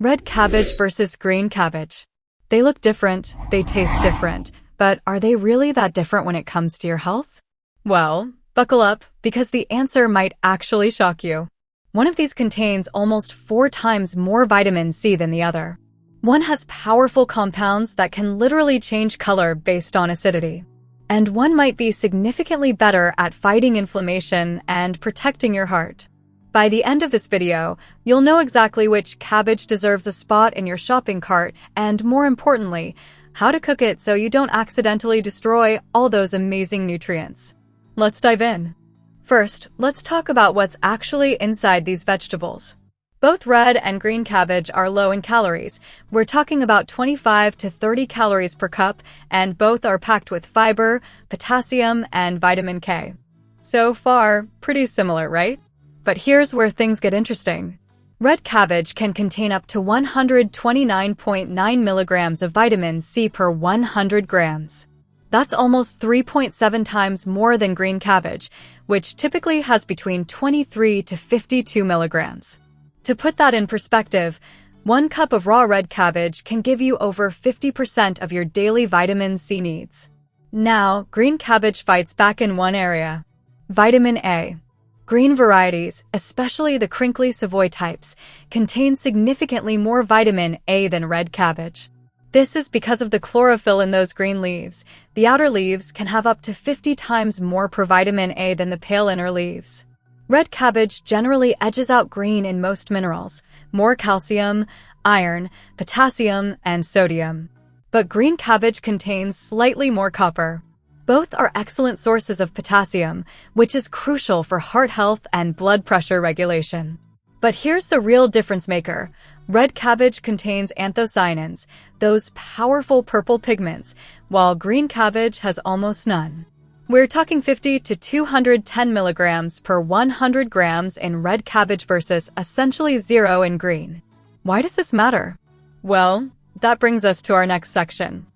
Red cabbage versus green cabbage. They look different, they taste different, but are they really that different when it comes to your health? Well, buckle up, because the answer might actually shock you. One of these contains almost 4 times more vitamin C than the other. One has powerful compounds that can literally change color based on acidity. And one might be significantly better at fighting inflammation and protecting your heart. By the end of this video, you'll know exactly which cabbage deserves a spot in your shopping cart and, more importantly, how to cook it so you don't accidentally destroy all those amazing nutrients. Let's dive in. First, let's talk about what's actually inside these vegetables. Both red and green cabbage are low in calories. We're talking about 25 to 30 calories per cup, and both are packed with fiber, potassium, and vitamin K. So far, pretty similar, right? But here's where things get interesting. Red cabbage can contain up to 129.9 milligrams of vitamin C per 100 grams. That's almost 3.7 times more than green cabbage, which typically has between 23 to 52 milligrams. To put that in perspective, 1 cup of raw red cabbage can give you over 50% of your daily vitamin C needs. Now, green cabbage fights back in one area: vitamin A. Green varieties, especially the crinkly Savoy types, contain significantly more vitamin A than red cabbage. This is because of the chlorophyll in those green leaves. The outer leaves can have up to 50 times more vitamin A than the pale inner leaves. Red cabbage generally edges out green in most minerals: more calcium, iron, potassium, and sodium. But green cabbage contains slightly more copper. Both are excellent sources of potassium, which is crucial for heart health and blood pressure regulation. But here's the real difference maker. Red cabbage contains anthocyanins, those powerful purple pigments, while green cabbage has almost none. We're talking 50 to 210 milligrams per 100 grams in red cabbage versus essentially 0 in green. Why does this matter? Well, that brings us to our next section.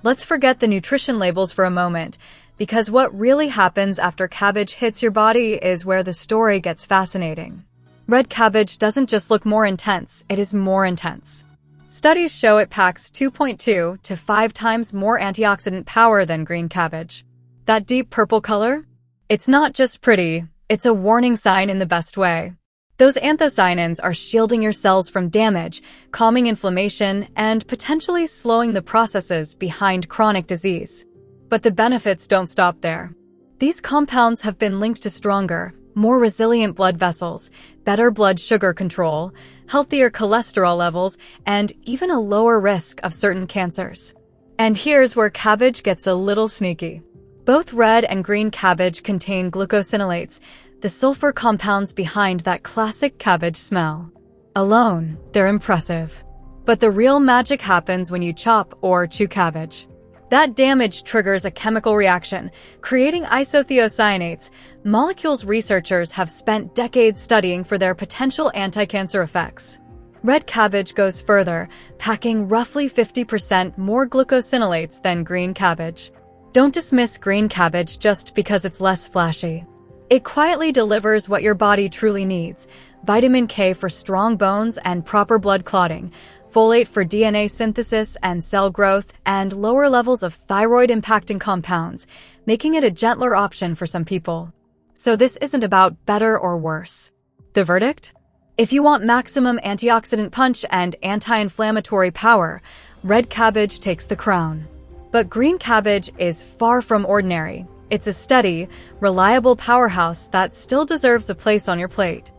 Let's forget the nutrition labels for a moment, because what really happens after cabbage hits your body is where the story gets fascinating. Red cabbage doesn't just look more intense, it is more intense. Studies show it packs 2.2 to 5 times more antioxidant power than green cabbage. That deep purple color? It's not just pretty, it's a warning sign in the best way. Those anthocyanins are shielding your cells from damage, calming inflammation, and potentially slowing the processes behind chronic disease. But the benefits don't stop there. These compounds have been linked to stronger, more resilient blood vessels, better blood sugar control, healthier cholesterol levels, and even a lower risk of certain cancers. And here's where cabbage gets a little sneaky. Both red and green cabbage contain glucosinolates, the sulfur compounds behind that classic cabbage smell. Alone, they're impressive. But the real magic happens when you chop or chew cabbage. That damage triggers a chemical reaction, creating isothiocyanates, molecules researchers have spent decades studying for their potential anti-cancer effects. Red cabbage goes further, packing roughly 50% more glucosinolates than green cabbage. Don't dismiss green cabbage just because it's less flashy. It quietly delivers what your body truly needs: vitamin K for strong bones and proper blood clotting, folate for DNA synthesis and cell growth, and lower levels of thyroid-impacting compounds, making it a gentler option for some people. So this isn't about better or worse. The verdict? If you want maximum antioxidant punch and anti-inflammatory power, red cabbage takes the crown. But green cabbage is far from ordinary. It's a steady, reliable powerhouse that still deserves a place on your plate.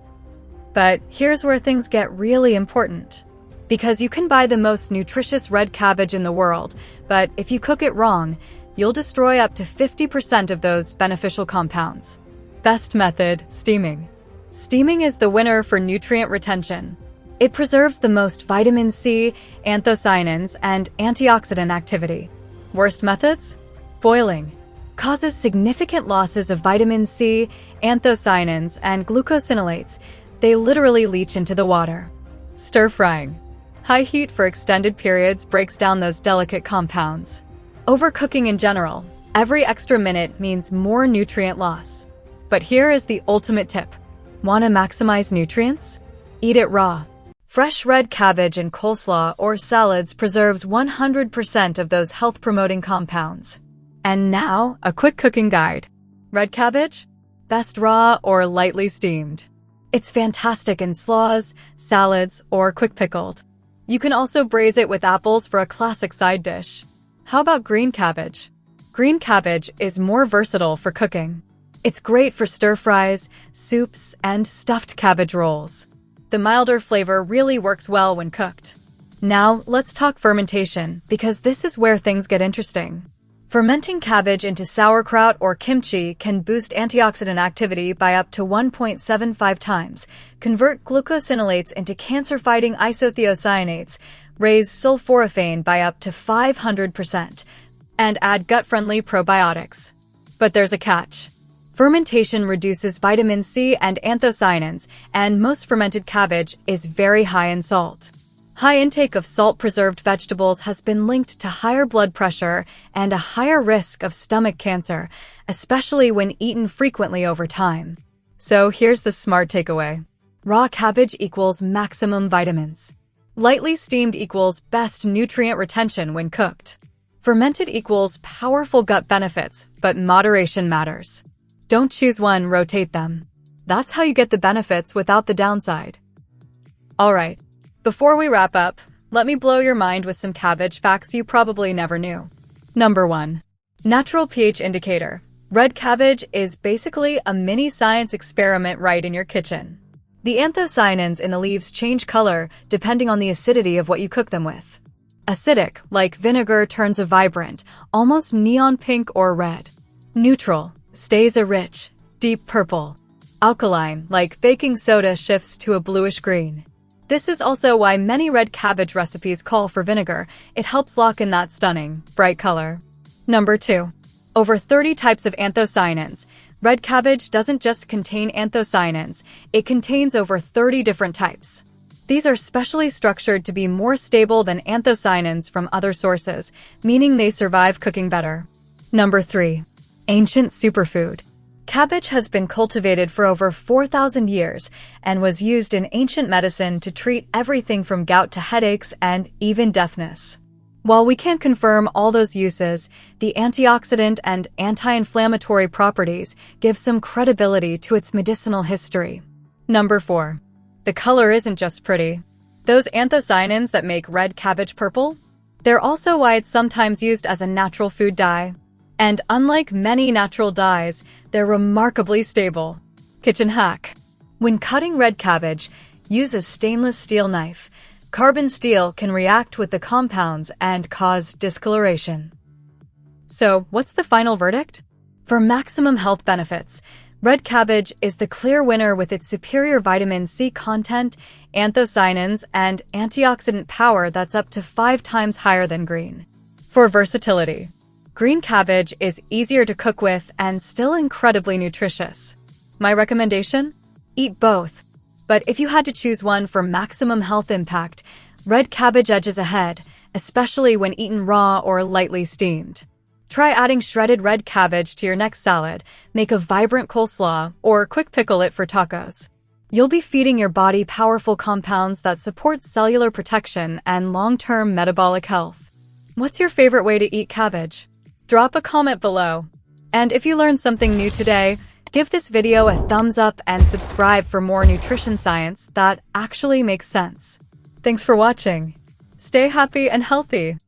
But here's where things get really important. Because you can buy the most nutritious red cabbage in the world, but if you cook it wrong, you'll destroy up to 50% of those beneficial compounds. Best method: steaming. Steaming is the winner for nutrient retention. It preserves the most vitamin C, anthocyanins, and antioxidant activity. Worst methods? Boiling. Causes significant losses of vitamin C, anthocyanins, and glucosinolates. They literally leach into the water. Stir-frying. High heat for extended periods breaks down those delicate compounds. Overcooking in general. Every extra minute means more nutrient loss. But here is the ultimate tip. Want to maximize nutrients? Eat it raw. Fresh red cabbage in coleslaw or salads preserves 100% of those health-promoting compounds. And now, a quick cooking guide. Red cabbage? Best raw or lightly steamed. It's fantastic in slaws, salads, or quick pickled. You can also braise it with apples for a classic side dish. How about green cabbage? Green cabbage is more versatile for cooking. It's great for stir-fries, soups, and stuffed cabbage rolls. The milder flavor really works well when cooked. Now, let's talk fermentation, because this is where things get interesting. Fermenting cabbage into sauerkraut or kimchi can boost antioxidant activity by up to 1.75 times, convert glucosinolates into cancer-fighting isothiocyanates, raise sulforaphane by up to 500%, and add gut-friendly probiotics. But there's a catch. Fermentation reduces vitamin C and anthocyanins, and most fermented cabbage is very high in salt. High intake of salt-preserved vegetables has been linked to higher blood pressure and a higher risk of stomach cancer, especially when eaten frequently over time. So here's the smart takeaway. Raw cabbage equals maximum vitamins. Lightly steamed equals best nutrient retention when cooked. Fermented equals powerful gut benefits, but moderation matters. Don't choose one, rotate them. That's how you get the benefits without the downside. Alright, before we wrap up, let me blow your mind with some cabbage facts you probably never knew. Number 1. Natural pH indicator. Red cabbage is basically a mini science experiment right in your kitchen. The anthocyanins in the leaves change color depending on the acidity of what you cook them with. Acidic, like vinegar, turns a vibrant, almost neon pink or red. Neutral stays a rich, deep purple. Alkaline, like baking soda, shifts to a bluish green. This is also why many red cabbage recipes call for vinegar. It helps lock in that stunning, bright color. Number 2. Over 30 types of anthocyanins. Red cabbage doesn't just contain anthocyanins, it contains over 30 different types. These are specially structured to be more stable than anthocyanins from other sources, meaning they survive cooking better. Number 3. Ancient superfood. Cabbage has been cultivated for over 4,000 years and was used in ancient medicine to treat everything from gout to headaches and even deafness. While we can't confirm all those uses, the antioxidant and anti-inflammatory properties give some credibility to its medicinal history. Number 4. The color isn't just pretty. Those anthocyanins that make red cabbage purple? They're also why it's sometimes used as a natural food dye. And unlike many natural dyes, they're remarkably stable. Kitchen hack. When cutting red cabbage, use a stainless steel knife. Carbon steel can react with the compounds and cause discoloration. So, what's the final verdict? For maximum health benefits, red cabbage is the clear winner with its superior vitamin C content, anthocyanins, and antioxidant power that's up to 5 times higher than green. For versatility, green cabbage is easier to cook with and still incredibly nutritious. My recommendation? Eat both. But if you had to choose one for maximum health impact, red cabbage edges ahead, especially when eaten raw or lightly steamed. Try adding shredded red cabbage to your next salad, make a vibrant coleslaw, or quick pickle it for tacos. You'll be feeding your body powerful compounds that support cellular protection and long-term metabolic health. What's your favorite way to eat cabbage? Drop a comment below. And if you learned something new today, give this video a thumbs up and subscribe for more nutrition science that actually makes sense. Thanks for watching. Stay happy and healthy.